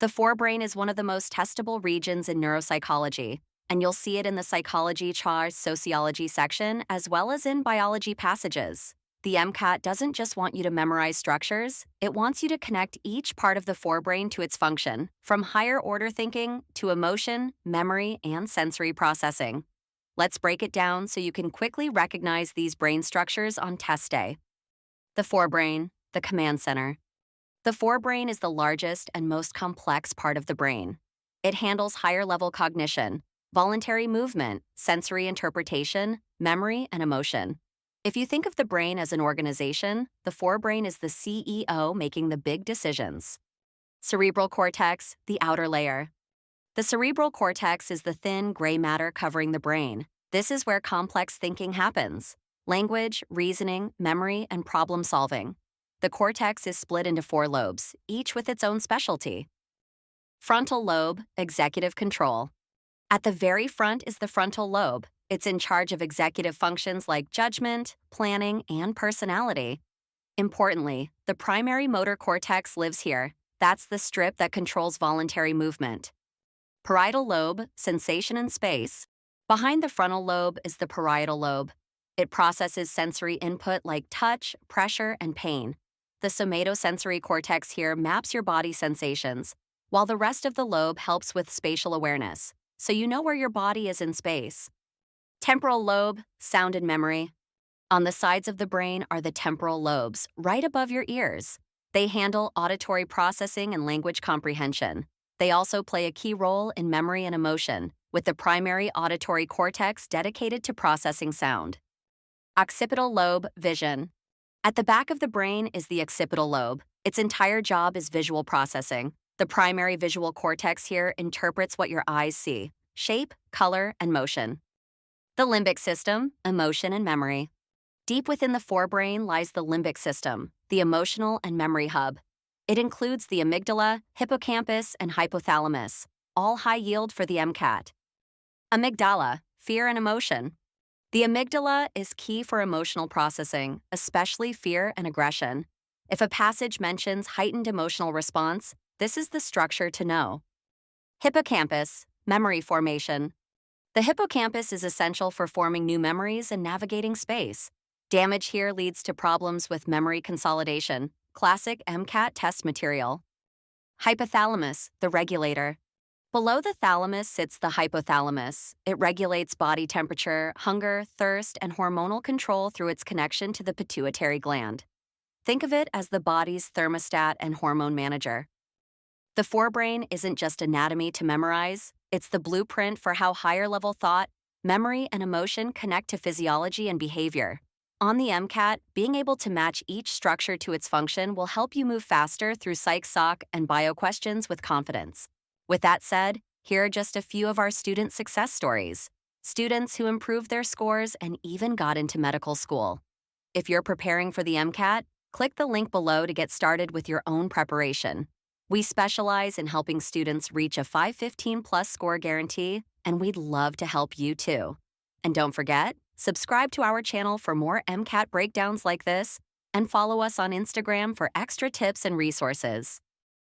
The forebrain is one of the most testable regions in neuropsychology, and you'll see it in the psychology char's sociology section as well as in biology passages. The MCAT doesn't just want you to memorize structures, it wants you to connect each part of the forebrain to its function, from higher order thinking to emotion, memory, and sensory processing. Let's break it down so you can quickly recognize these brain structures on test day. The forebrain, the command center. The forebrain is the largest and most complex part of the brain. It handles higher level cognition, voluntary movement, sensory interpretation, memory, and emotion. If you think of the brain as an organization, the forebrain is the CEO making the big decisions. Cerebral cortex, the outer layer. The cerebral cortex is the thin, gray matter covering the brain. This is where complex thinking happens: language, reasoning, memory, and problem solving. The cortex is split into 4 lobes, each with its own specialty. Frontal lobe, executive control. At the very front is the frontal lobe. It's in charge of executive functions like judgment, planning, and personality. Importantly, the primary motor cortex lives here. That's the strip that controls voluntary movement. Parietal lobe, sensation and space. Behind the frontal lobe is the parietal lobe. It processes sensory input like touch, pressure, and pain. The somatosensory cortex here maps your body sensations, while the rest of the lobe helps with spatial awareness, so you know where your body is in space. Temporal lobe, sound and memory. On the sides of the brain are the temporal lobes, right above your ears. They handle auditory processing and language comprehension. They also play a key role in memory and emotion, with the primary auditory cortex dedicated to processing sound. Occipital lobe, vision. At the back of the brain is the occipital lobe. Its entire job is visual processing. The primary visual cortex here interprets what your eyes see: shape, color, and motion. The limbic system, emotion and memory. Deep within the forebrain lies the limbic system, the emotional and memory hub. It includes the amygdala, hippocampus, and hypothalamus, all high yield for the MCAT. Amygdala, fear and emotion. The amygdala is key for emotional processing, especially fear and aggression. If a passage mentions heightened emotional response, this is the structure to know. Hippocampus, memory formation. The hippocampus is essential for forming new memories and navigating space. Damage here leads to problems with memory consolidation, classic MCAT test material. Hypothalamus, the regulator. Below the thalamus sits the hypothalamus. It regulates body temperature, hunger, thirst, and hormonal control through its connection to the pituitary gland. Think of it as the body's thermostat and hormone manager. The forebrain isn't just anatomy to memorize, it's the blueprint for how higher-level thought, memory, and emotion connect to physiology and behavior. On the MCAT, being able to match each structure to its function will help you move faster through psych-soc and bio questions with confidence. With that said, here are just a few of our student success stories. Students who improved their scores and even got into medical school. If you're preparing for the MCAT, click the link below to get started with your own preparation. We specialize in helping students reach a 515+ score guarantee, and we'd love to help you too. And don't forget, subscribe to our channel for more MCAT breakdowns like this, and follow us on Instagram for extra tips and resources.